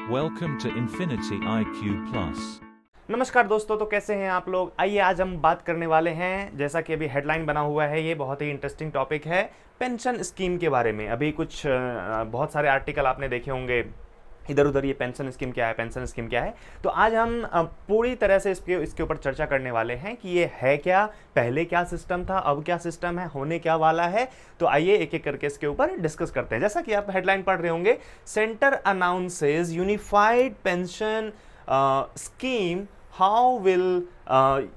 Welcome to Infinity IQ Plus. नमस्कार दोस्तों, तो कैसे हैं आप लोग। आइए आज हम बात करने वाले हैं, जैसा कि अभी हेडलाइन बना हुआ है, ये बहुत ही इंटरेस्टिंग टॉपिक है पेंशन स्कीम के बारे में। अभी कुछ बहुत सारे आर्टिकल आपने देखे होंगे इधर उधर, ये पेंशन स्कीम क्या है, पेंशन स्कीम क्या है। तो आज हम पूरी तरह से इसके ऊपर चर्चा करने वाले हैं कि ये है क्या, पहले क्या सिस्टम था, अब क्या सिस्टम है, होने क्या वाला है। तो आइए एक एक करके इसके ऊपर डिस्कस करते हैं। जैसा कि आप हेडलाइन पढ़ रहे होंगे, centre announces unified pension scheme, how will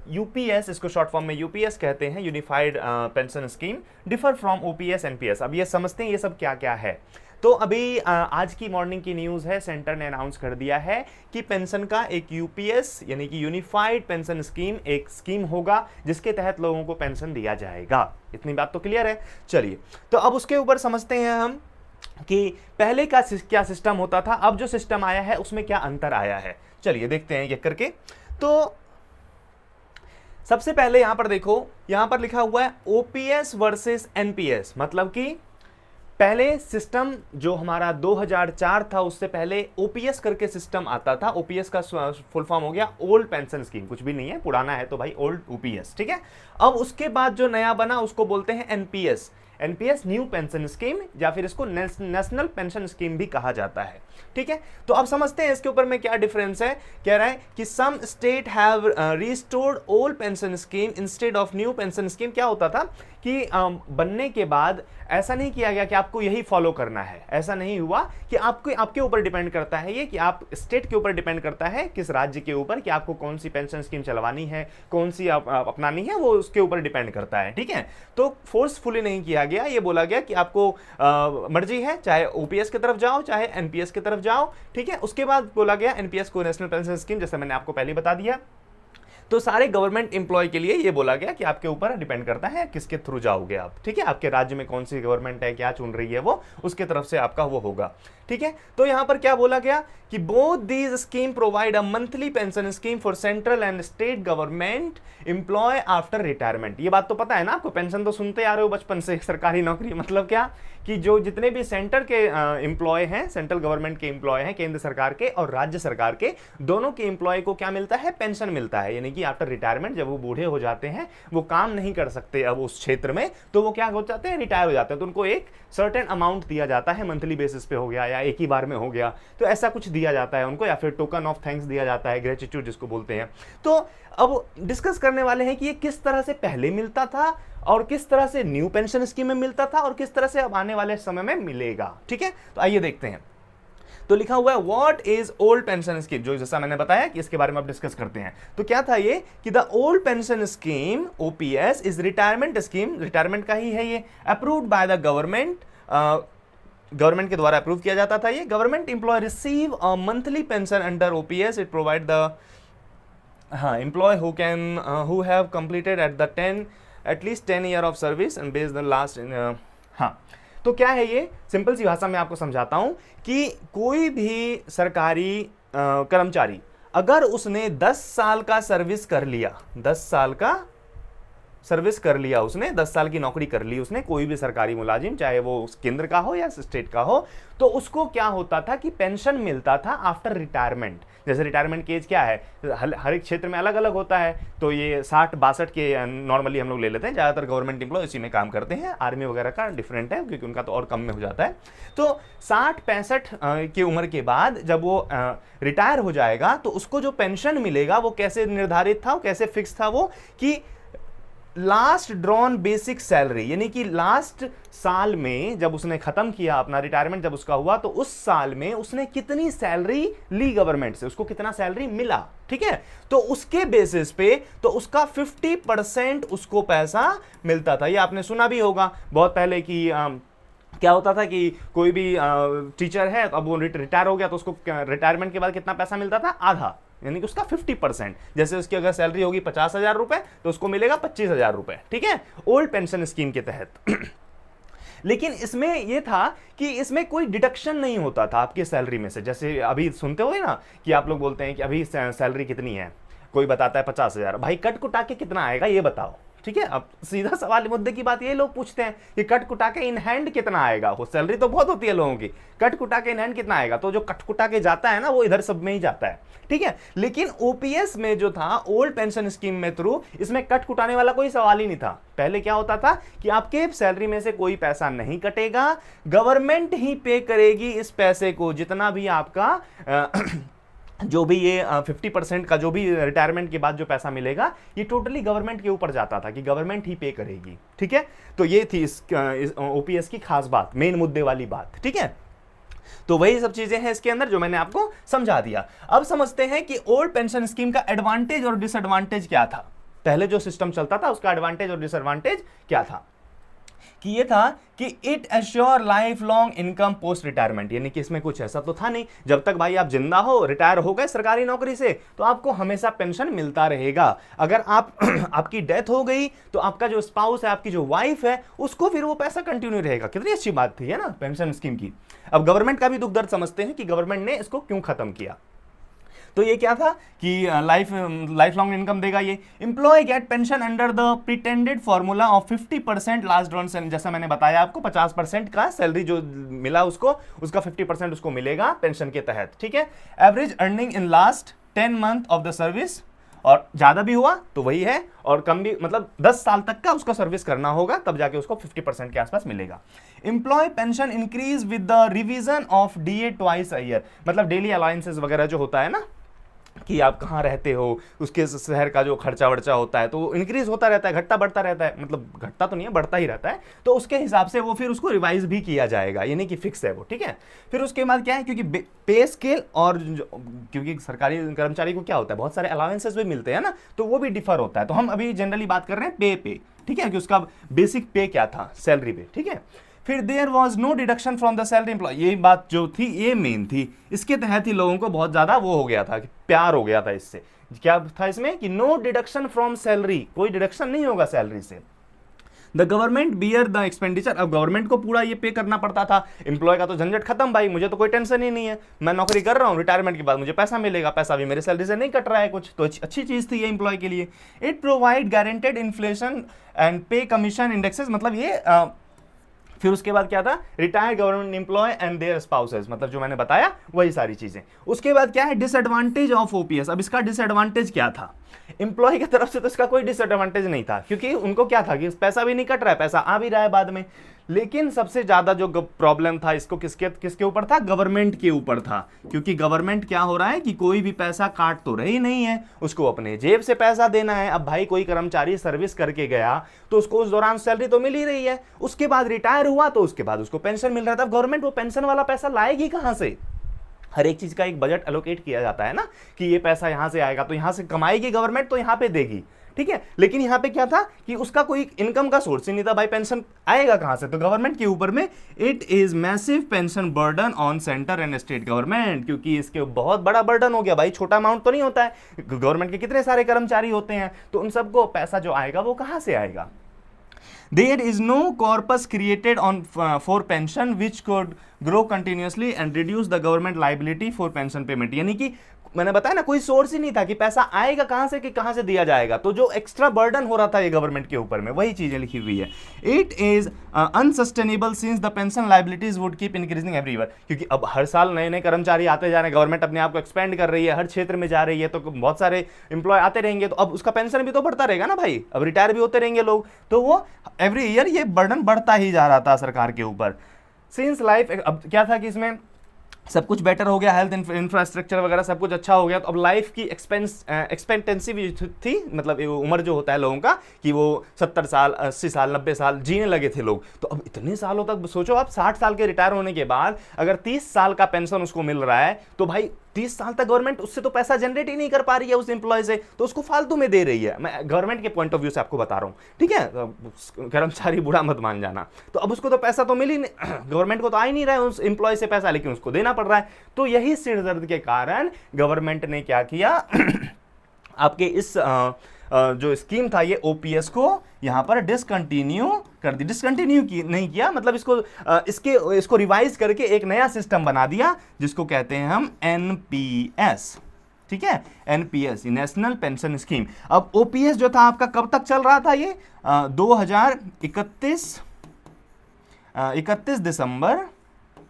UPS, इसको शॉर्ट फॉर्म में यूपीएस कहते हैं, unified pension scheme, differ from OPS NPS. अब ये समझते हैं ये सब क्या क्या है। तो अभी आज की मॉर्निंग की न्यूज़ है, सेंटर ने अनाउंस कर दिया है कि पेंशन का एक यूपीएस यानी कि यूनिफाइड पेंशन स्कीम, एक स्कीम होगा जिसके तहत लोगों को पेंशन दिया जाएगा। इतनी बात तो क्लियर है। चलिए, तो अब उसके ऊपर समझते हैं हम कि पहले का क्या सिस्टम होता था, अब जो सिस्टम आया है उसमें क्या अंतर आया है। चलिए देखते हैं ये करके। तो सबसे पहले यहां पर देखो, यहां पर लिखा हुआ है ओपीएस वर्सेस एनपीएस। मतलब कि पहले सिस्टम जो हमारा 2004 था, उससे पहले ओपीएस करके सिस्टम आता था। ओपीएस का फुल फॉर्म हो गया ओल्ड पेंशन स्कीम, कुछ भी नहीं है, पुराना है तो भाई ओल्ड ओपीएस, ठीक है। अब उसके बाद जो नया बना उसको बोलते हैं NPS, NPS new pension scheme, या फिर इसको नेशनल पेंशन स्कीम भी कहा जाता है, ठीक है। तो अब समझते हैं इसके ऊपर में क्या डिफरेंस है। कह रहा है कि some state have restored old pension scheme instead of new pension scheme. क्या होता था कि बनने के बाद ऐसा नहीं किया गया कि आपको यही फॉलो करना है, ऐसा नहीं हुआ कि आपके ऊपर डिपेंड करता है ये, कि आप स्टेट के ऊपर डिपेंड करता है, किस राज्य के ऊपर, कि आपको कौन सी पेंशन स्कीम चलवानी है, कौन सी अपनानी है, वो उसके ऊपर डिपेंड करता है, ठीक है। तो फोर्सफुली नहीं किया गया, ये बोला गया कि आपको मर्जी है, चाहे ओपीएस की तरफ जाओ चाहे एनपीएस की तरफ जाओ, ठीक है। उसके बाद बोला गया एनपीएस को नेशनल पेंशन स्कीम, जैसे मैंने आपको पहले बता दिया। तो सारे गवर्नमेंट एम्प्लॉय के लिए ये बोला गया कि आपके ऊपर डिपेंड करता है किसके थ्रू जाओगे आप, ठीक है। आपके राज्य में कौन सी गवर्नमेंट है, क्या चुन रही है, वो उसके तरफ से आपका वो होगा, ठीक है। तो यहां पर क्या बोला गया कि both these scheme provide a monthly pension scheme for central and state government employee after retirement. ये बात तो पता है ना आपको, पेंशन तो सुनते आ रहे हो बचपन से, सरकारी नौकरी मतलब क्या कि जो जितने भी सेंटर के एम्प्लॉय हैं, सेंट्रल गवर्नमेंट के एम्प्लॉय हैं, केंद्र सरकार के और राज्य सरकार के, दोनों के एम्प्लॉय को क्या मिलता है, पेंशन मिलता है। यानी कि आफ्टर रिटायरमेंट, जब वो बूढ़े हो जाते हैं, वो काम नहीं कर सकते अब उस क्षेत्र में, तो वो क्या हो जाते हैं, रिटायर हो जाते हैं। तो उनको एक सर्टेन अमाउंट दिया जाता है, मंथली बेसिस पे हो गया या एक ही बार में हो गया, तो ऐसा कुछ दिया जाता है उनको, या फिर टोकन ऑफ थैंक्स दिया जाता है, ग्रेटिट्यूड जिसको बोलते हैं। तो अब डिस्कस करने वाले हैं कि ये किस तरह से पहले मिलता था और किस तरह से न्यू पेंशन स्कीम में मिलता था और किस तरह से अब आने वाले समय में मिलेगा, ठीक है। तो आइए देखते हैं। तो लिखा हुआ है what is old pension scheme, जो जैसा मैंने बताया कि इसके बारे में अब डिस्कस करते हैं। तो क्या था ये कि the old pension scheme OPS is retirement scheme, retirement का ही है ये, approved by the government, government के द्वारा अप्रूव किया जाता था ये। Government employee receive a monthly pension under OPS, it provide the employee who have completed at least 10 year of service and based on last तो क्या है ये, सिंपल सी भाषा में आपको समझाता हूं कि कोई भी सरकारी कर्मचारी अगर उसने 10 साल का सर्विस कर लिया, 10 साल का सर्विस कर लिया, उसने 10 साल की नौकरी कर ली उसने, कोई भी सरकारी मुलाजिम, चाहे वो केंद्र का हो या स्टेट का हो, तो उसको क्या होता था कि पेंशन मिलता था आफ्टर रिटायरमेंट। जैसे रिटायरमेंट की एज क्या है, हर एक क्षेत्र में अलग अलग होता है, तो ये 60-62 के नॉर्मली हम लोग ले लेते हैं, ज़्यादातर गवर्नमेंट एम्प्लॉय इसी में काम करते हैं। आर्मी वगैरह का डिफरेंट है क्योंकि उनका तो और कम में हो जाता है। तो 60-65 की उम्र के बाद जब वो रिटायर हो जाएगा, तो उसको जो पेंशन मिलेगा वो कैसे निर्धारित था, कैसे फिक्स था, वो कि लास्ट ड्रॉन बेसिक सैलरी, यानी कि लास्ट साल में जब उसने खत्म किया अपना रिटायरमेंट, जब उसका हुआ, तो उस साल में उसने कितनी सैलरी ली गवर्नमेंट से, उसको कितना सैलरी मिला, ठीक है। तो उसके बेसिस पे तो उसका 50% उसको पैसा मिलता था। ये आपने सुना भी होगा बहुत पहले कि क्या होता था कि कोई भी टीचर है, तो अब वो रिटायर हो गया, तो उसको रिटायरमेंट के बाद कितना पैसा मिलता था, आधा, यानी कि उसका 50%। जैसे उसकी अगर सैलरी होगी 50,000 रुपए, तो उसको मिलेगा 25,000 रुपए, ठीक है, ओल्ड पेंशन स्कीम के तहत। लेकिन इसमें यह था कि इसमें कोई डिडक्शन नहीं होता था आपके सैलरी में से। जैसे अभी सुनते हो ना कि आप लोग बोलते हैं कि अभी सैलरी कितनी है, कोई बताता है 50,000, भाई कट कुटा के कितना आएगा ये बताओ, ठीक है। अब सीधा सवाल मुद्दे की बात ये लोग पूछते हैं कि कट कुटा के इन हैंड कितना आएगा, वो सैलरी तो बहुत होती है लोगों की, कट कुटा के इन हैंड कितना आएगा, तो जो कट कुटा के जाता है ना वो इधर सब में ही जाता है, ठीक है। लेकिन ओपीएस में जो था ओल्ड पेंशन स्कीम में थ्रू, इसमें कट कुटाने वाला कोई सवाल ही नहीं था। पहले क्या होता था कि आपके सैलरी में से कोई पैसा नहीं कटेगा, गवर्नमेंट ही पे करेगी इस पैसे को, जितना भी आपका जो भी ये 50% का जो भी रिटायरमेंट के बाद जो पैसा मिलेगा ये टोटली गवर्नमेंट के ऊपर जाता था कि गवर्नमेंट ही पे करेगी, ठीक है। तो ये थी इस ओपीएस की खास बात, मेन मुद्दे वाली बात, ठीक है। तो वही सब चीजें हैं इसके अंदर जो मैंने आपको समझा दिया। अब समझते हैं कि ओल्ड पेंशन स्कीम का एडवांटेज और डिसएडवांटेज क्या था। पहले जो सिस्टम चलता था उसका एडवांटेज और डिसएडवांटेज क्या था कि ये था कि it assure life long income post retirement, यानी कि इसमें कुछ ऐसा तो था नहीं, जब तक भाई आप जिंदा हो, रिटायर हो गए सरकारी नौकरी से, तो आपको हमेशा पेंशन मिलता रहेगा। अगर आप आपकी डेथ हो गई तो आपका जो स्पाउस है, आपकी जो वाइफ है, उसको फिर वो पैसा कंटिन्यू रहेगा। कितनी अच्छी बात थी, है ना, पेंशन स्कीम की। अब गवर्नमेंट का भी दुख दर्द समझते हैं कि गवर्नमेंट ने इसको क्यों खत्म किया। तो ये क्या था कि लाइफ लॉन्ग इनकम देगा ये। Employee get pension under the pretended formula of 50% last drawn salary, जैसा मैंने बताया आपको 50% का सैलरी जो मिला उसको, उसका 50% उसको मिलेगा पेंशन के तहत, ठीक है। Average earning in last 10 month of the service, और ज्यादा भी हुआ तो वही है, और कम भी, मतलब 10 साल तक का उसका सर्विस करना होगा तब जाके उसको 50% के आसपास मिलेगा। Employee pension increase with the revision of DA twice a year, मतलब डेली अलाउंसेस वगैरह जो होता है ना कि आप कहाँ रहते हो, उसके शहर का जो खर्चा वर्चा होता है तो वो इंक्रीज होता रहता है, घटता बढ़ता रहता है, मतलब घटता तो नहीं है, बढ़ता ही रहता है। तो उसके हिसाब से वो फिर उसको रिवाइज भी किया जाएगा, यानी कि फिक्स है वो, ठीक है। फिर उसके बाद क्या है, क्योंकि पे स्केल और क्योंकि सरकारी कर्मचारी को क्या होता है, बहुत सारे अलाउंसेस भी मिलते हैं ना, तो वो भी डिफर होता है। तो हम अभी जनरली बात कर रहे हैं पे, ठीक है, कि उसका बेसिक पे क्या था सैलरी पे, ठीक है। फिर there was no deduction from the salary employee, ये बात जो थी ये मेन थी, इसके तहत ही लोगों को बहुत ज्यादा वो हो गया था, प्यार हो गया था इससे। क्या था इसमें कि नो डिडक्शन फ्रॉम सैलरी, कोई डिडक्शन नहीं होगा सैलरी से। The government bear the expenditure, अब गवर्नमेंट को पूरा ये पे करना पड़ता था। एम्प्लॉय का तो झंझट खत्म, भाई मुझे तो कोई टेंशन ही नहीं है, मैं नौकरी कर रहा हूँ, रिटायरमेंट के बाद मुझे पैसा मिलेगा, पैसा भी मेरे सैलरी से नहीं कट रहा है कुछ, तो अच्छी चीज थी ये एम्प्लॉय के लिए। It provide guaranteed inflation and pay commission indexes, मतलब ये फिर उसके बाद क्या था, retired government employee and their spouses, मतलब जो मैंने बताया वही सारी चीजें। उसके बाद क्या है, डिसएडवांटेज ऑफ ओपीएस। अब इसका डिसएडवांटेज क्या था, एम्प्लॉय की तरफ से तो इसका कोई डिसएडवांटेज नहीं था, क्योंकि उनको क्या था कि पैसा भी नहीं कट रहा है, पैसा आ भी रहा है बाद में। लेकिन सबसे ज्यादा जो प्रॉब्लम था इसको किसके ऊपर था, गवर्नमेंट के ऊपर था, क्योंकि गवर्नमेंट क्या हो रहा है कि कोई भी पैसा काट तो रही नहीं है, उसको अपने जेब से पैसा देना है। अब भाई कोई कर्मचारी सर्विस करके गया तो उसको उस दौरान सैलरी तो मिल ही रही है, उसके बाद रिटायर हुआ तो उसके बाद उसको पेंशन मिल रहा था। गवर्नमेंट वो पेंशन वाला पैसा लाएगी कहां से, हर एक चीज का एक बजट एलोकेट किया जाता है ना कि ये पैसा यहां से आएगा, तो यहां से कमाएगी गवर्नमेंट तो यहां पे देगी, ठीक है। लेकिन यहां पे क्या था कि उसका कोई इनकम का सोर्स ही नहीं था, भाई पेंशन आएगा कहां से, तो गवर्नमेंट के ऊपर में it is massive pension burden on centre and state government, क्योंकि इसके बहुत बड़ा बर्डन हो गया भाई, छोटा अमाउंट तो नहीं होता है, गवर्नमेंट के कितने सारे कर्मचारी होते हैं, तो उन सबको पैसा जो आएगा वो कहां से आएगा। There is no corpus created for pension which could grow continuously and reduce the government liability for pension payment, यानी कि मैंने बताया ना कोई सोर्स ही नहीं था कि पैसा आएगा कहां से कि कहां से दिया जाएगा, तो जो एक्स्ट्रा बर्डन हो रहा था ये गवर्नमेंट के ऊपर में, वही चीजें लिखी हुई है। It is unsustainable since the pension liabilities would keep increasing every year, क्योंकि अब हर साल नए नए कर्मचारी आते जा रहे हैं, गवर्नमेंट अपने आप को एक्सपेंड कर रही है, हर क्षेत्र में जा रही है, तो बहुत सारे एम्प्लॉय आते रहेंगे, तो अब उसका पेंशन भी तो बढ़ता रहेगा ना भाई, अब रिटायर भी होते रहेंगे लोग, तो वो एवरी ईयर ये बर्डन बढ़ता ही जा रहा था सरकार के ऊपर। सिंस लाइफ, अब क्या था कि इसमें सब कुछ बेटर हो गया, हेल्थ इंफ्रास्ट्रक्चर वगैरह सब कुछ अच्छा हो गया, तो अब लाइफ की एक्सपेक्टेंसी भी थी, मतलब उम्र जो होता है लोगों का कि वो 70 साल 80 साल 90 साल जीने लगे थे लोग, तो अब इतने सालों तक सोचो आप, 60 साल के रिटायर होने के बाद अगर 30 साल का पेंशन उसको मिल रहा है, तो भाई 30 साल तक गवर्नमेंट उससे तो पैसा जनरेट ही नहीं कर पा रही है उस एम्प्लॉय से, तो उसको फालतू में दे रही है। मैं गवर्नमेंट के पॉइंट ऑफ व्यू से आपको बता रहा हूं, ठीक है, कर्मचारी बुरा मत मान जाना। तो अब उसको तो पैसा तो मिल ही नहीं, गवर्नमेंट को तो आ ही नहीं रहा है उस एम्प्लॉय से पैसा, लेकिन उसको देना पड़ रहा है। तो यही सिरदर्द के कारण गवर्नमेंट ने क्या किया आपके इस जो स्कीम था ये ओपीएस को यहां पर डिसकंटिन्यू कर दी, डिसकंटिन्यू नहीं किया, मतलब इसको रिवाइज करके एक नया सिस्टम बना दिया जिसको कहते हैं हम एनपीएस, ठीक है, एनपीएस नेशनल पेंशन स्कीम। अब ओपीएस जो था आपका कब तक चल रहा था ये 31 दिसंबर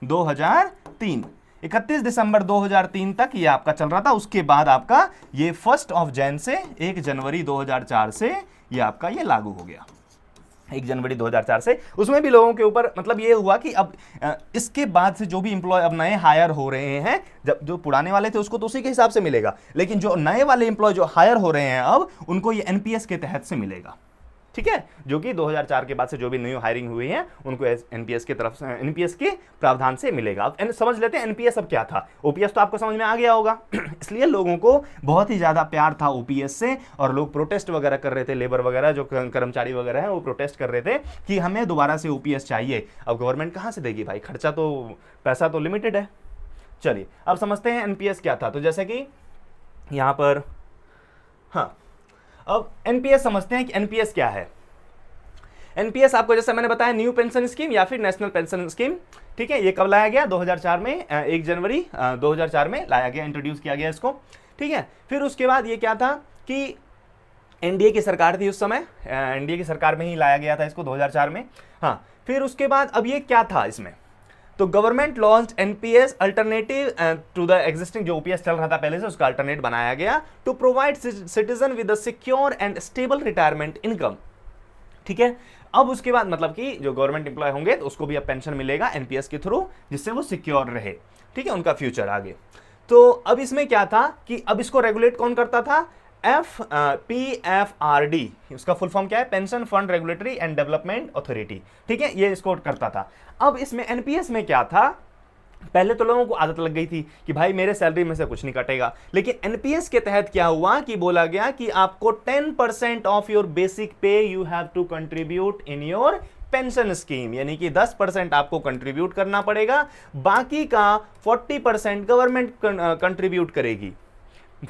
2003, 31 दिसंबर 2003 तक ये आपका चल रहा था। उसके बाद आपका ये 1 जनवरी से 1 जनवरी 2004 से ये आपका ये लागू हो गया, 1 जनवरी 2004 से। उसमें भी लोगों के ऊपर मतलब ये हुआ कि अब इसके बाद से जो भी एम्प्लॉय अब नए हायर हो रहे हैं, जब जो पुराने वाले थे उसको तो उसी के हिसाब से मिलेगा, लेकिन जो नए वाले एम्प्लॉय जो हायर हो रहे हैं अब उनको ये एनपीएस के तहत से मिलेगा, ठीक है, जो कि 2004 के बाद से जो भी न्यू हायरिंग हुई है उनको एनपीएस के तरफ से, एनपीएस के प्रावधान से मिलेगा। अब समझ लेते हैं एनपीएस अब क्या था। ओपीएस तो आपको समझ में आ गया होगा इसलिए लोगों को बहुत ही ज्यादा प्यार था ओपीएस से, और लोग प्रोटेस्ट वगैरह कर रहे थे, लेबर वगैरह जो कर्मचारी वगैरह है वो प्रोटेस्ट कर रहे थे कि हमें दोबारा से ओपीएस चाहिए। अब गवर्नमेंट कहां से देगी भाई, खर्चा तो, पैसा तो लिमिटेड है। चलिए अब समझते हैं एनपीएस क्या था। तो जैसे कि यहां पर, हाँ, अब एनपीएस समझते हैं कि एनपीएस क्या है। एनपीएस आपको जैसे मैंने बताया न्यू पेंशन स्कीम या फिर नेशनल पेंशन स्कीम, ठीक है। ये कब लाया गया, 2004 में, 1 जनवरी 2004 में लाया गया, इंट्रोड्यूस किया गया इसको, ठीक है। फिर उसके बाद ये क्या था कि एनडीए की सरकार थी उस समय, एनडीए की सरकार में ही लाया गया था इसको 2004 में। हाँ, फिर उसके बाद अब ये क्या था इसमें, तो government launch NPS alternative to the existing, जो ओपीएस चल रहा था पहले से उसका अल्टरनेट बनाया गया, to provide citizen with a secure and stable retirement income, ठीक है। अब उसके बाद मतलब कि जो गवर्नमेंट एम्प्लॉय होंगे तो उसको भी अब पेंशन मिलेगा एनपीएस के थ्रू, जिससे वो सिक्योर रहे, ठीक है, उनका फ्यूचर आगे। तो अब इसमें क्या था कि अब इसको रेगुलेट कौन करता था, पीएफआरडी, उसका फुल फॉर्म क्या है, pension fund regulatory and development authority, ठीक है, ये इसको करता था। अब इसमें एनपीएस में क्या था, पहले तो लोगों को आदत लग गई थी कि भाई मेरे सैलरी में से कुछ नहीं कटेगा, लेकिन एनपीएस के तहत क्या हुआ कि बोला गया कि आपको 10% of your basic pay you have to contribute in your pension scheme, यानी कि 10% आपको कंट्रीब्यूट करना पड़ेगा, बाकी का 40% गवर्नमेंट कंट्रीब्यूट करेगी,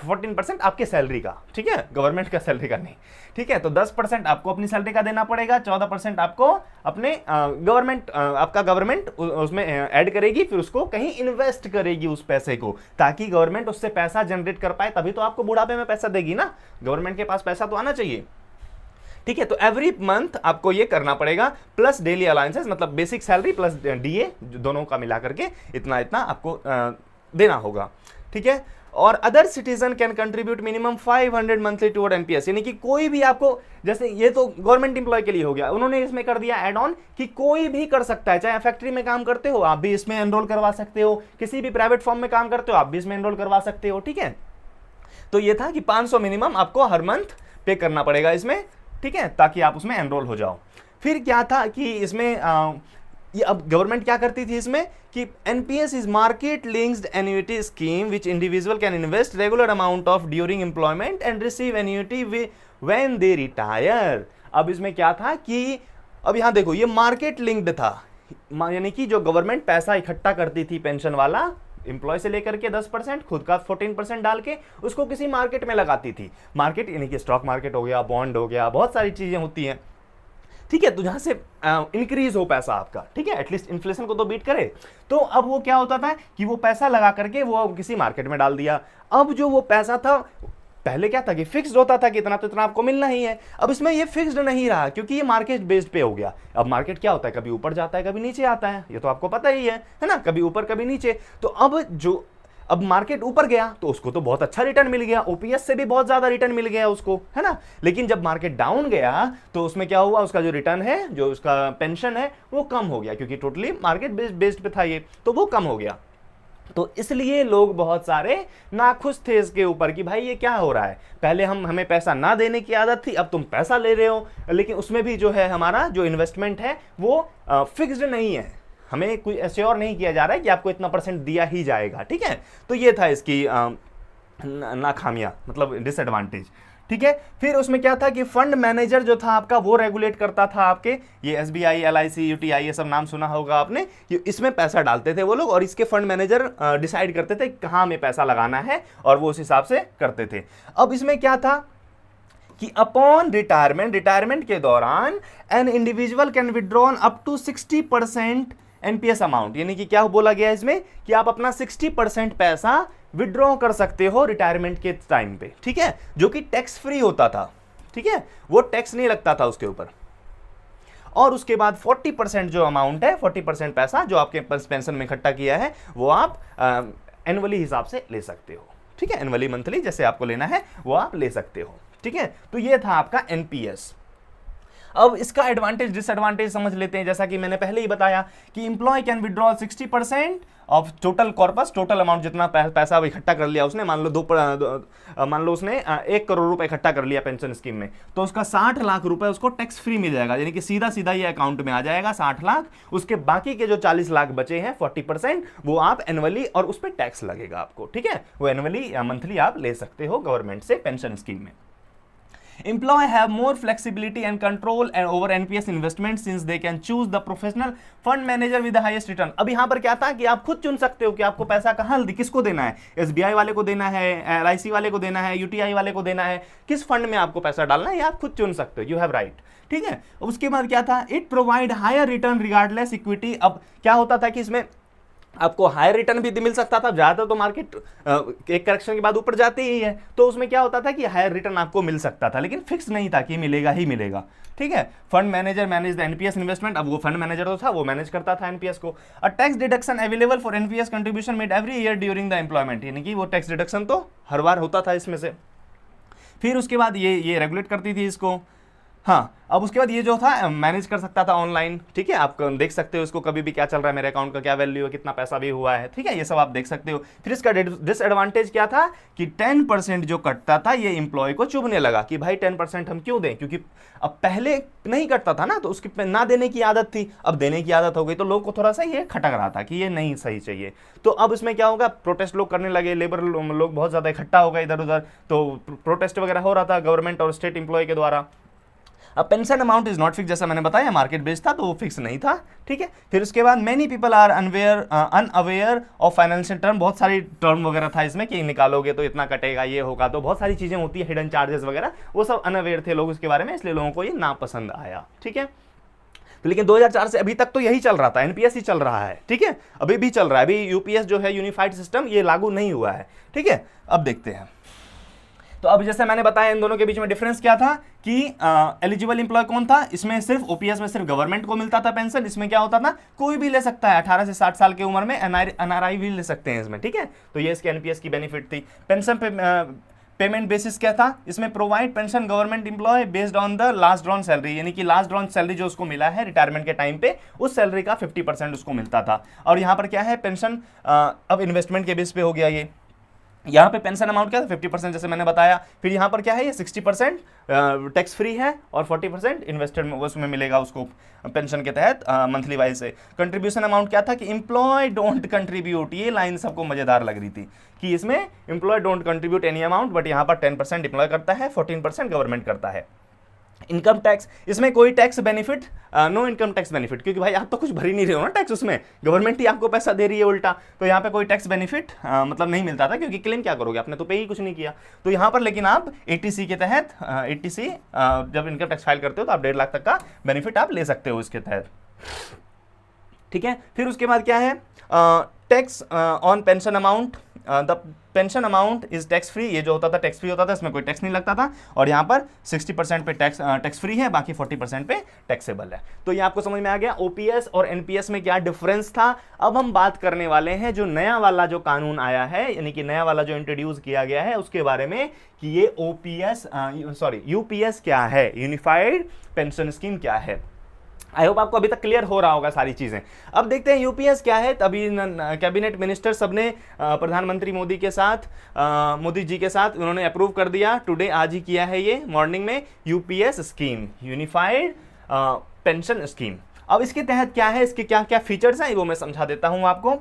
14% आपके सैलरी का, ठीक है, गवर्नमेंट का सैलरी का नहीं, ठीक है। तो 10% आपको अपनी सैलरी का देना पड़ेगा, 14% आपको अपने गवर्नमेंट, आपका गवर्नमेंट उसमें ऐड करेगी, फिर उसको कहीं इन्वेस्ट करेगी उस पैसे को, ताकि गवर्नमेंट उससे पैसा जनरेट कर पाए, तभी तो आपको बुढ़ापे में पैसा देगी ना, गवर्नमेंट के पास पैसा तो आना चाहिए, ठीक है। तो एवरी मंथ आपको ये करना पड़ेगा, प्लस डेली अलाउंसेस, मतलब बेसिक सैलरी प्लस डीए, दोनों का मिला करके इतना इतना आपको देना होगा, ठीक है। और other citizen can contribute minimum 500 monthly toward NPS, यानी कि कोई भी आपको, जैसे ये तो गवर्नमेंट एम्प्लॉय के लिए हो गया, उन्होंने इसमें कर दिया एड ऑन कि कोई भी कर सकता है, चाहे फैक्ट्री में काम करते हो आप भी इसमें एनरोल करवा सकते हो, किसी भी प्राइवेट फॉर्म में काम करते हो आप भी इसमें एनरोल करवा सकते हो, ठीक है। तो ये था कि 500 मिनिमम आपको हर मंथ पे करना पड़ेगा इसमें, ठीक है, ताकि आप उसमें एनरोल हो जाओ। फिर क्या था कि इसमें ये अब गवर्नमेंट क्या करती थी इसमें कि NPS is market linked annuity scheme which individual can invest regular amount of during employment and receive annuity when they retire. अब इसमें क्या था कि अब यहां देखो ये मार्केट लिंक्ड था, यानी कि जो गवर्नमेंट पैसा इकट्ठा करती थी पेंशन वाला, एम्प्लॉय से लेकर के 10%, खुद का 14% डाल के उसको किसी मार्केट में लगाती थी, मार्केट यानी कि स्टॉक मार्केट हो गया, बॉन्ड हो गया, बहुत सारी चीजें होती हैं, ठीक है। तो जहां से इंक्रीज हो पैसा आपका, ठीक है, एटलीस्ट इन्फ्लेशन को तो बीट करे। तो अब वो क्या होता था कि वो पैसा लगा करके वो किसी मार्केट में डाल दिया। अब जो वो पैसा था पहले क्या था कि फिक्स्ड होता था कि इतना तो इतना आपको मिलना ही है, अब इसमें ये फिक्स्ड नहीं रहा क्योंकि ये मार्केट बेस्ड पे हो गया। अब मार्केट क्या होता है, कभी ऊपर जाता है कभी नीचे आता है, ये तो आपको पता ही है ना, कभी ऊपर कभी नीचे। तो अब मार्केट ऊपर गया तो उसको तो बहुत अच्छा रिटर्न मिल गया, ओपीएस से भी बहुत ज्यादा रिटर्न मिल गया उसको, है ना। लेकिन जब मार्केट डाउन गया तो उसमें क्या हुआ, उसका जो रिटर्न है, जो उसका पेंशन है वो कम हो गया, क्योंकि टोटली मार्केट बेस्ड पे था ये, तो वो कम हो गया। तो इसलिए लोग बहुत सारे नाखुश थे इसके ऊपर कि भाई ये क्या हो रहा है, पहले हमें पैसा ना देने की आदत थी, अब तुम पैसा ले रहे हो, लेकिन उसमें भी जो है हमारा जो इन्वेस्टमेंट है वो फिक्स्ड नहीं है, हमें कोई एश्योर नहीं किया जा रहा है कि आपको इतना % दिया ही जाएगा, ठीक है। तो ये था इसकी नाकामियां, मतलब डिसएडवांटेज, ठीक है। फिर उसमें क्या था कि फंड मैनेजर जो था आपका वो रेगुलेट करता था आपके, ये एसबीआई, एलआईसी, यूटीआई, ये सब नाम सुना होगा आपने, इसमें पैसा डालते थे वो लोग, और इसके फंड मैनेजर डिसाइड करते थे कहाँ हमें पैसा लगाना है, और वो उस हिसाब से करते थे। अब इसमें क्या था कि अपॉन रिटायरमेंट के दौरान an individual can withdrawn up to 60% NPS amount, यानी कि क्या बोला गया इसमें कि आप अपना 60% पैसा विड्रॉ कर सकते हो रिटायरमेंट के टाइम पे, ठीक है, जो कि टैक्स फ्री होता था, ठीक है, वो टैक्स नहीं लगता था उसके ऊपर। और उसके बाद 40% जो अमाउंट है, 40% पैसा जो आपके पेंशन में इकट्ठा किया है, वो आप एनुअली हिसाब से ले सकते हो, ठीक है, एनुअली मंथली जैसे आपको लेना है वो आप ले सकते हो, ठीक है। तो ये था आपका एनपीएस। अब इसका एडवांटेज डिसएडवांटेज समझ लेते हैं। जैसा कि मैंने पहले ही बताया कि employee can withdraw 60% of total corpus, total amount जितना पैसा इकट्ठा कर लिया उसने, मान लो उसने 1 करोड़ रुपए इकट्ठा कर लिया पेंशन स्कीम में, तो उसका 60 लाख रुपए उसको टैक्स फ्री मिल जाएगा, यानी कि सीधा सीधा ये अकाउंट में आ जाएगा 60 लाख। उसके बाकी के जो 40 लाख बचे हैं 40%, वो आप एनुअली, और उस पर टैक्स लगेगा आपको, ठीक है, वो एनुअली या मंथली आप ले सकते हो गवर्नमेंट से पेंशन स्कीम में। Employee have more flexibility and control and over NPS investment since they can choose the professional fund manager with the highest return। अब यहाँ पर क्या था कि आप खुद चुन सकते हो कि आपको पैसा कहाँ किसको देना है, SBI वाले को देना है, LIC वाले को देना है, UTI वाले को देना है, किस फंड में आपको पैसा डालना है, ये आप खुद चुन सकते हो, यू हैव राइट, ठीक है। उसके बाद क्या था, it provide higher return regardless equity. अब क्या होता था कि इसमें आपको हायर रिटर्न भी मिल सकता था, ज्यादातर तो मार्केट एक करेक्शन के बाद ऊपर जाती ही है, तो उसमें क्या होता था कि हायर रिटर्न आपको मिल सकता था, लेकिन फिक्स नहीं था कि मिलेगा ही मिलेगा, ठीक है। Fund manager manage the NPS investment, अब वो फंड मैनेजर तो था, वो मैनेज करता था एनपीएस को। A tax deduction available for NPS contribution made every year during the employment, यानी कि वो टैक्स डिडक्शन तो हर बार होता था इसमें से। फिर उसके बाद ये रेगुलेट करती थी इसको, हाँ। अब उसके बाद ये जो था मैनेज कर सकता था ऑनलाइन, ठीक है, आप देख सकते हो इसको कभी भी क्या चल रहा है, मेरे अकाउंट का क्या वैल्यू है, कितना पैसा भी हुआ है, ठीक है, ये सब आप देख सकते हो। फिर इसका डिसएडवांटेज क्या था कि 10% जो कटता था ये एम्प्लॉय को चुभने लगा कि भाई 10% हम क्यों दें, क्योंकि अब पहले नहीं कटता था ना, तो उसकी ना देने की आदत थी, अब देने की आदत हो गई, तो लोग को थोड़ा सा ये खटक रहा था कि ये नहीं सही चाहिए। तो अब इसमें क्या होगा, प्रोटेस्ट लोग करने लगे, लेबर लोग बहुत ज्यादा इकट्ठा हो गए इधर उधर, तो प्रोटेस्ट वगैरह हो रहा था गवर्नमेंट और स्टेट एम्प्लॉय के द्वारा। अब pension amount is not fix, जैसा मैंने बताया मार्केट बेस्ड था, तो वो फिक्स नहीं था, ठीक है। फिर उसके बाद many people are unaware of financial term, बहुत सारी टर्म वगैरह था इसमें कि निकालोगे तो इतना कटेगा, ये होगा, तो बहुत सारी चीजें होती है, हिडन चार्जेस वगैरह, वो सब अनअवेयर थे लोग इसके बारे में, इसलिए लोगों को ये नापसंद आया, ठीक है। तो लेकिन 2004 से अभी तक तो यही चल रहा था, एनपीएस ही चल रहा है, ठीक है, अभी भी चल रहा है, अभी यूपीएस जो है यूनिफाइड सिस्टम ये लागू नहीं हुआ है, ठीक है। अब देखते हैं, तो अब जैसे मैंने बताया इन दोनों के बीच में डिफरेंस क्या था कि एलिजिबल एम्प्लॉय कौन था, इसमें सिर्फ ओपीएस में सिर्फ गवर्नमेंट को मिलता था पेंशन, इसमें क्या होता था कोई भी ले सकता है, 18 से 60 साल की उम्र में एनआरआई भी ले सकते हैं इसमें, ठीक है। तो ये इसके एनपीएस की बेनिफिट थी। पेंशन पेमेंट बेसिस क्या था, इसमें provide pension government employee based on the last drawn salary, यानी कि लास्ट ड्रॉन सैलरी जो उसको मिला है रिटायरमेंट के टाइम पे, उस सैलरी का 50% उसको मिलता था। और यहाँ पर क्या है, पेंशन अब इन्वेस्टमेंट के बेस पे हो गया, ये यहाँ पे पेंशन अमाउंट क्या था 50% जैसे मैंने बताया। फिर यहाँ पर क्या है, ये 60% टैक्स फ्री है और 40% इन्वेस्टेड उसमें मिलेगा उसको पेंशन के तहत मंथली वाइज से। कंट्रीब्यूशन अमाउंट क्या था कि एम्प्लॉय डोंट कंट्रीब्यूट, ये लाइन सबको मजेदार लग रही थी कि इसमें employee don't contribute any amount, but यहाँ पर 10% एम्प्लॉय करता है, 14% गवर्नमेंट करता है। इनकम टैक्स, इसमें कोई tax benefit, no income tax benefit, क्योंकि भाई आप तो कुछ भर ही नहीं रहे हो ना टैक्स, उसमें गवर्नमेंट ही आपको पैसा दे रही है उल्टा, तो यहाँ पे कोई टैक्स बेनिफिट मतलब नहीं मिलता था, क्योंकि क्लेम क्या करोगे, आपने तो पे ही कुछ नहीं किया। तो यहाँ पर लेकिन आप एटीसी के तहत एटीसी जब इनकम टैक्स फाइल करते हो तो आप 1.5 लाख तक का बेनिफिट आप ले सकते हो इसके तहत, ठीक है। फिर उसके बाद क्या है, tax on pension amount, the pension amount is tax free, ये जो होता था टैक्स फ्री होता था, इसमें कोई टैक्स नहीं लगता था, और यहाँ पर 60% पे टैक्स फ्री है, बाकी 40% पे टैक्सेबल है। तो ये आपको समझ में आ गया ओपीएस और एनपीएस में क्या डिफरेंस था। अब हम बात करने वाले हैं जो नया वाला जो कानून आया है, यानी कि नया वाला जो इंट्रोड्यूस किया गया है उसके बारे में, कि ये यूपीएस क्या है, यूनिफाइड पेंशन स्कीम क्या है। आई होप आपको अभी तक क्लियर हो रहा होगा सारी चीजें। अब देखते हैं यूपीएस क्या है। तभी कैबिनेट मिनिस्टर सबने प्रधानमंत्री मोदी जी के साथ उन्होंने अप्रूव कर दिया, टुडे आज ही किया है ये मॉर्निंग में, UPS scheme, unified pension scheme. अब इसके तहत क्या है, इसके क्या क्या फीचर्स हैं वो मैं समझा देता हूं आपको।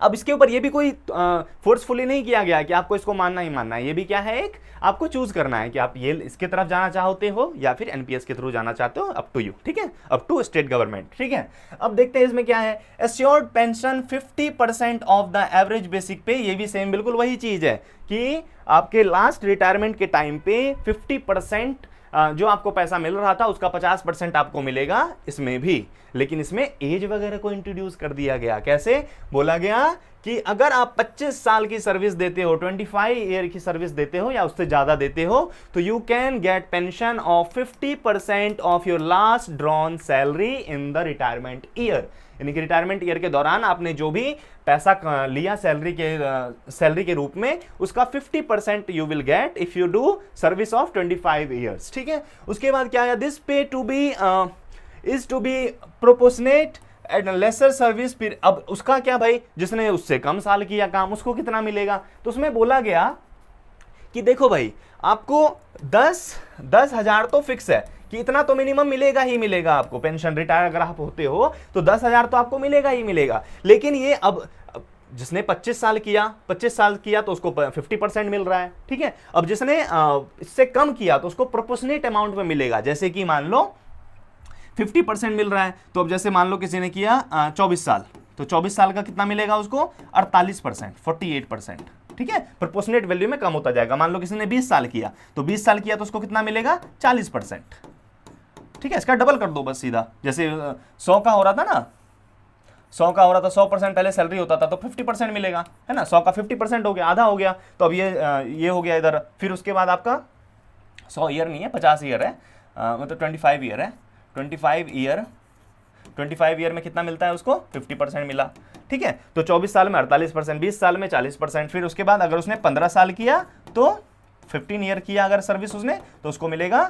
अब इसके ऊपर ये भी कोई फोर्सफुली नहीं किया गया कि आपको इसको मानना ही मानना है, ये भी क्या है, एक आपको चूज करना है कि आप ये इसके तरफ जाना चाहते हो या फिर एनपीएस के थ्रू जाना चाहते हो, अप टू यू, ठीक है, अप टू स्टेट गवर्नमेंट, ठीक है। अब देखते हैं इसमें क्या है, assured pension 50% of the average basic पे, ये भी सेम बिल्कुल वही चीज है कि आपके लास्ट रिटायरमेंट के टाइम पे 50% जो आपको पैसा मिल रहा था उसका 50% आपको मिलेगा इसमें भी। लेकिन इसमें एज वगैरह को इंट्रोड्यूस कर दिया गया। कैसे? बोला गया कि अगर आप 25 साल की सर्विस देते हो, 25 ईयर की सर्विस देते हो या उससे ज्यादा देते हो, तो you can get pension of 50% of your last drawn salary in the retirement year. यानी कि रिटायरमेंट ईयर के दौरान आपने जो भी पैसा लिया सैलरी के रूप में, उसका 50% you will get if you do service of 25 years. ठीक है। उसके बाद क्या है? This pay to be is to be proportionate at lesser service period. अब उसका क्या भाई, जिसने उससे कम साल किया काम उसको कितना मिलेगा? तो उसमें बोला गया कि देखो भाई, आपको 10,000 तो फिक्स है कि इतना तो मिनिमम मिलेगा ही मिलेगा आपको पेंशन। रिटायर अगर आप होते हो तो 10,000 तो आपको मिलेगा ही मिलेगा। लेकिन ये अब जिसने 25 साल किया तो उसको 50% मिल रहा है। ठीक है। अब जिसने इससे कम किया तो उसको प्रोपोर्शनेट अमाउंट में मिलेगा। जैसे कि मान लो 50% मिल रहा है, तो अब जैसे मान लो किसी ने किया 24 साल, तो 24 साल का कितना मिलेगा उसको? 48%, 48%। ठीक है। प्रोपोर्शनेट वैल्यू में कम होता जाएगा। मान लो किसी ने 20 साल किया, तो 20 साल किया तो उसको कितना मिलेगा? 40%। ठीक है। इसका डबल कर दो बस सीधा। जैसे 100 का हो रहा था ना, 100 का हो रहा था, 100% पहले सैलरी होता था तो 50% मिलेगा, है ना। 100 का 50% हो गया, आधा हो गया। तो अब ये हो गया इधर। फिर उसके बाद आपका 100 ईयर नहीं है, 50 ईयर है, मतलब 25 ईयर है। 25 ईयर में कितना मिलता है उसको? 50% मिला। ठीक है। तो 24 साल में 48%, 20 साल में 40%। फिर उसके बाद अगर उसने 15 साल किया तो 15 ईयर किया अगर सर्विस उसने, तो उसको मिलेगा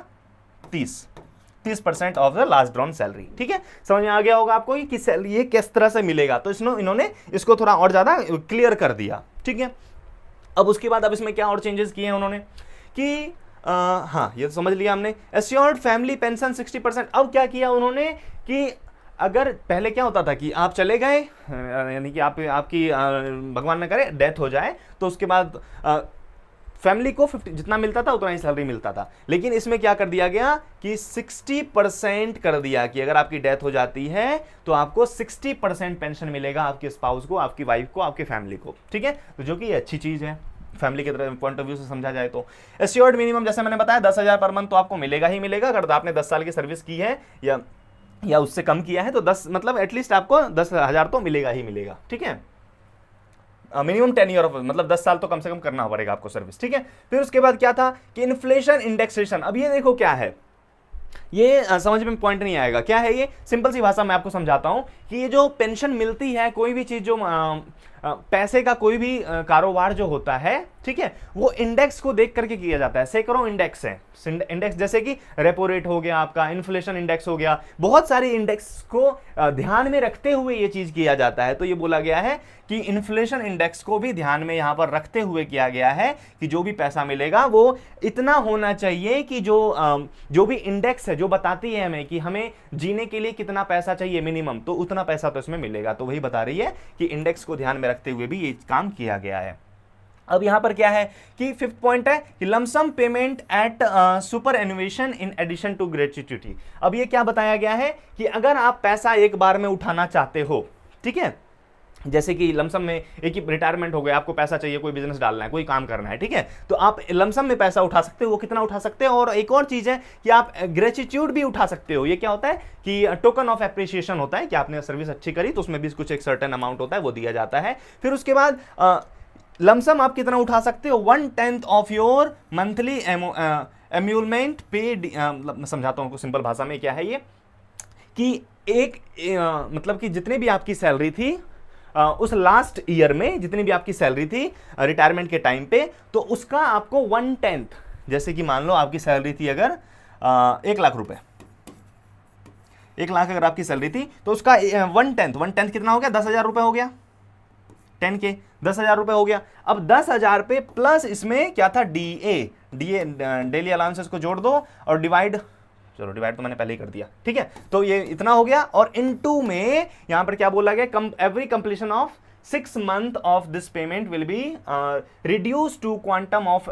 30% of the last drawn salary. ठीक है। समझ में आ गया होगा आपको कि ये किस तरह से मिलेगा। तो इन्होंने इसको थोड़ा और ज्यादा क्लियर कर दिया। ठीक है। अब उसके बाद अब इसमें क्या और चेंजेस किए हैं उन्होंने कि हाँ, ये तो समझ लिया हमने। Assured family pension 60%। अब क्या किया उन्होंने कि अगर पहले क्या होता था कि आप चले गए, यानी कि आपकी भगवान न करे डेथ हो जाए, तो उसके बाद फैमिली को 50 जितना मिलता था उतना ही सैलरी मिलता था। लेकिन इसमें क्या कर दिया गया कि 60% कर दिया कि अगर आपकी डेथ हो जाती है तो आपको 60% पेंशन मिलेगा आपके स्पाउस को, आपकी वाइफ को, आपकी फैमिली को। ठीक है। तो जो कि ये अच्छी चीज है फैमिली के पॉइंट ऑफ व्यू से समझा जाए तो। एश्योर्ड मिनिमम जैसे मैंने बताया 10,000 पर मंथ तो आपको मिलेगा ही मिलेगा। अगर आपने 10 साल की सर्विस की है या उससे कम किया है तो 10 मतलब एटलीस्ट आपको 10,000 तो मिलेगा ही मिलेगा। ठीक है। मिनिमम 10 ईयर, मतलब 10 साल तो कम से कम करना पड़ेगा आपको सर्विस। ठीक है। फिर उसके बाद क्या था कि इन्फ्लेशन इंडेक्सेशन। अब ये देखो क्या है, ये समझ में पॉइंट नहीं आएगा। क्या है ये? सिंपल सी भाषा में आपको समझाता हूं कि ये जो पेंशन मिलती है, कोई भी चीज जो पैसे का कोई भी कारोबार जो होता है, ठीक है, वो इंडेक्स को देख करके किया जाता है। सैकड़ों इंडेक्स है। इंडेक्स जैसे कि रेपो रेट हो गया, आपका इन्फ्लेशन इंडेक्स हो गया, बहुत सारे इंडेक्स को ध्यान में रखते हुए ये चीज किया जाता है। तो ये बोला गया है कि इन्फ्लेशन इंडेक्स को भी ध्यान में यहां पर रखते हुए किया गया है कि जो भी पैसा मिलेगा वो इतना होना चाहिए कि जो भी इंडेक्स है जो बताती है हमें कि हमें जीने के लिए कितना पैसा चाहिए मिनिमम, तो उतना पैसा तो इसमें मिलेगा। तो वही बता रही है कि इंडेक्स को ध्यान में रखते हुए भी ये काम किया गया है। अब यहां पर क्या है कि 5th पॉइंट है कि lump sum payment at superannuation in addition to gratuity. अब ये क्या बताया गया है कि अगर आप पैसा एक बार में उठाना चाहते हो, ठीक है, जैसे कि लमसम में एक ही रिटायरमेंट हो गया, आपको पैसा चाहिए, कोई बिजनेस डालना है, कोई काम करना है, ठीक है, तो आप लमसम में पैसा उठा सकते हो। वो कितना उठा सकते हो? और एक और चीज है कि आप ग्रेटिट्यूड भी उठा सकते हो। ये क्या होता है कि टोकन ऑफ एप्रिसिएशन होता है कि आपने सर्विस अच्छी करी तो उसमें भी कुछ एक सर्टेन अमाउंट होता है, वो दिया जाता है। फिर उसके बाद लमसम आप कितना उठा सकते हो? 1/10 ऑफ योर मंथली एम्यूलमेंट पेड। समझाता हूं सिंपल भाषा में क्या है ये कि मतलब कि जितनी भी आपकी सैलरी थी उस लास्ट ईयर में, जितनी भी आपकी सैलरी थी रिटायरमेंट के टाइम पे, तो उसका आपको 1/10, जैसे कि मान लो आपकी सैलरी थी अगर 1 लाख रुपए, 1 लाख अगर आपकी सैलरी थी तो उसका 1/10 कितना हो गया? 10,000 रुपए हो गया। 10 के 10,000 रुपए हो गया। अब 10,000 पे प्लस इसमें क्या था? डीए डेली अलाउंसेस को जोड़ दो और डिवाइड, चलो डिवाइड तो मैंने पहले ही कर दिया, ठीक है, तो ये इतना हो गया। और इनटू में यहां पर क्या बोला गया? Every completion of 6 month of this payment will be reduce to quantum of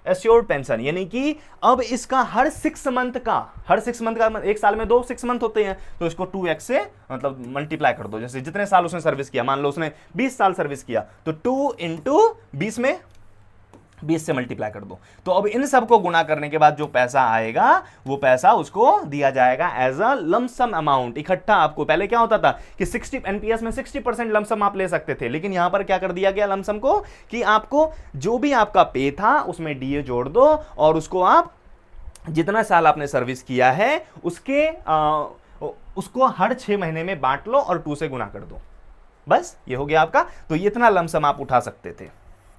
assured pension. यानी कि अब इसका हर 6 मंथ का एक साल में 2 6 मंथ होते हैं, तो इसको 2x से मतलब मल्टीप्लाई कर दो। जैसे जितने साल उसने सर्विस किया, मान लो उसने 20 साल सर्विस किया, तो 2 × 20 में 20 से मल्टीप्लाई कर दो। तो अब इन सबको गुना करने के बाद जो पैसा आएगा वो पैसा उसको दिया जाएगा एज अ लमसम अमाउंट, इकट्ठा। आपको पहले क्या होता था कि 60 एनपीएस में 60% लमसम आप ले सकते थे, लेकिन यहां पर क्या कर दिया गया लमसम को कि आपको जो भी आपका पे था उसमें डीए जोड़ दो और उसको आप जितना साल आपने सर्विस किया है उसको हर 6 महीने में बांट लो और 2 से गुना कर दो। बस ये हो गया आपका। तो ये इतना लमसम आप उठा सकते थे,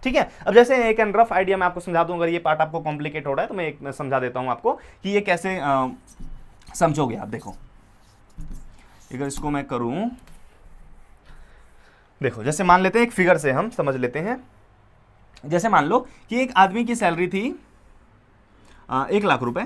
ठीक है। अब जैसे एक रफ आइडिया मैं आपको समझा दूं, अगर ये पार्ट आपको कॉम्प्लिकेट हो रहा है तो मैं समझा देता हूं आपको कि ये कैसे समझोगे आप। देखो अगर इसको मैं करूं, देखो जैसे मान लेते हैं एक फिगर से हम समझ लेते हैं। जैसे मान लो कि एक आदमी की सैलरी थी 1 लाख रुपए,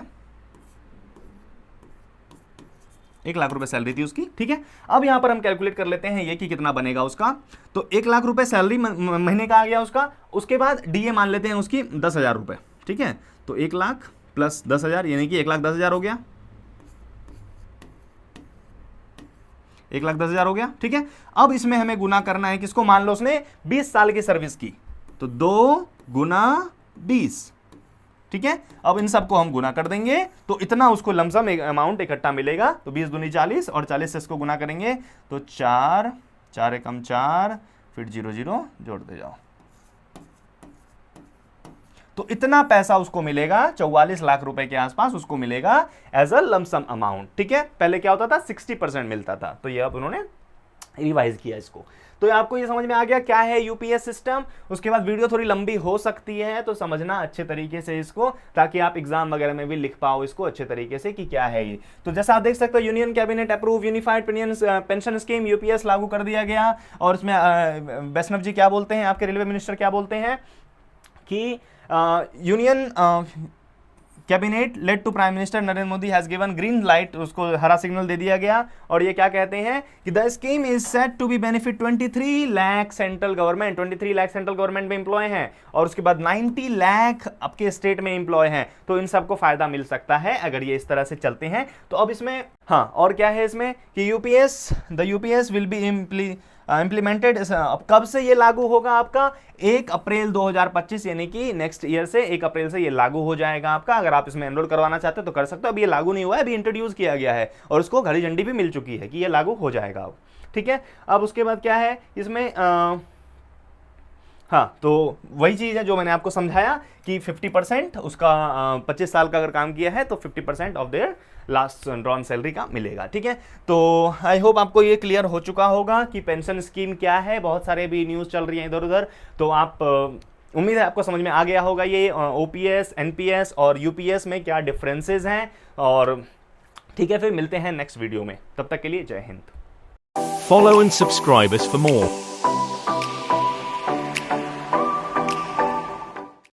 1 लाख रुपए सैलरी थी उसकी, ठीक है। अब यहां पर हम कैलकुलेट कर लेते हैं ये कि कितना बनेगा उसका। तो 1 लाख रुपए सैलरी महीने का आ गया उसका। उसके बाद डीए मान लेते हैं उसकी 10,000 रुपए, ठीक है। तो 1 लाख प्लस 10,000 यानी कि 1,10,000 हो गया, 1,10,000 हो गया, ठीक है। अब इसमें हमें गुना करना है किसको, मान लो उसने 20 साल की सर्विस की, तो 2 गुना 20, ठीक है। अब इन सबको हम गुना कर देंगे तो इतना उसको लमसम एक अमाउंट इकट्ठा मिलेगा। तो 20 दूनी 40 और 40 से इसको गुना करेंगे तो 4, 4 एकम 4, फिर 0 0 जोड़ते जाओ। तो इतना पैसा उसको मिलेगा, 44 लाख रुपए के आसपास उसको मिलेगा एज अ लमसम अमाउंट, ठीक है। पहले क्या होता था 60% मिलता था, तो ये अब उन्होंने रिवाइज किया इसको। तो आपको ये समझ में आ गया क्या है यूपीएस सिस्टम। उसके बाद वीडियो थोड़ी लंबी हो सकती है तो समझना अच्छे तरीके से इसको, ताकि आप एग्जाम वगैरह में भी लिख पाओ इसको अच्छे तरीके से कि क्या है ये। तो जैसा आप देख सकते हो union cabinet approve unified pension scheme UPS लागू कर दिया गया। और इसमें वैष्णव जी क्या बोलते हैं, आपके रेलवे मिनिस्टर क्या बोलते हैं कि union cabinet led to prime minister Narendra Modi has given green light, उसको हरा सिग्नल दे दिया गया। और ये क्या कहते हैं कि the scheme is set to be benefit 23 lakh central government, 23 lakh central government में इंप्लॉय हैं और उसके बाद 90 लाख आपके स्टेट में इंप्लॉय हैं। तो इन सबको फायदा मिल सकता है अगर ये इस तरह से चलते हैं। तो अब इसमें हाँ और क्या है इसमें कि the UPS will be implemented. अब कब से ये लागू होगा आपका, 1 अप्रैल 2025 यानी कि नेक्स्ट ईयर से 1 अप्रैल से ये लागू हो जाएगा आपका। अगर आप इसमें एनरोल करवाना चाहते हो तो कर सकते हो। अब ये लागू नहीं हुआ है, अभी इंट्रोड्यूस किया गया है और उसको हरी झंडी भी मिल चुकी है कि ये लागू हो जाएगा अब, ठीक है। अब उसके बाद क्या है इसमें हाँ तो वही चीज़ है जो मैंने आपको समझाया कि 50% उसका 25 साल का अगर काम किया है तो 50% of their last drawn salary का मिलेगा, ठीक है। तो आई होप आपको ये क्लियर हो चुका होगा कि पेंशन स्कीम क्या है। बहुत सारे भी न्यूज़ चल रही हैं इधर उधर, तो आप उम्मीद है आपको समझ में आ गया होगा ये ओपीएस, एनपीएस और यूपीएस में क्या डिफरेंसेस हैं। और ठीक है, फिर मिलते हैं नेक्स्ट वीडियो में, तब तक के लिए जय Hind. Follow and subscribe us for more.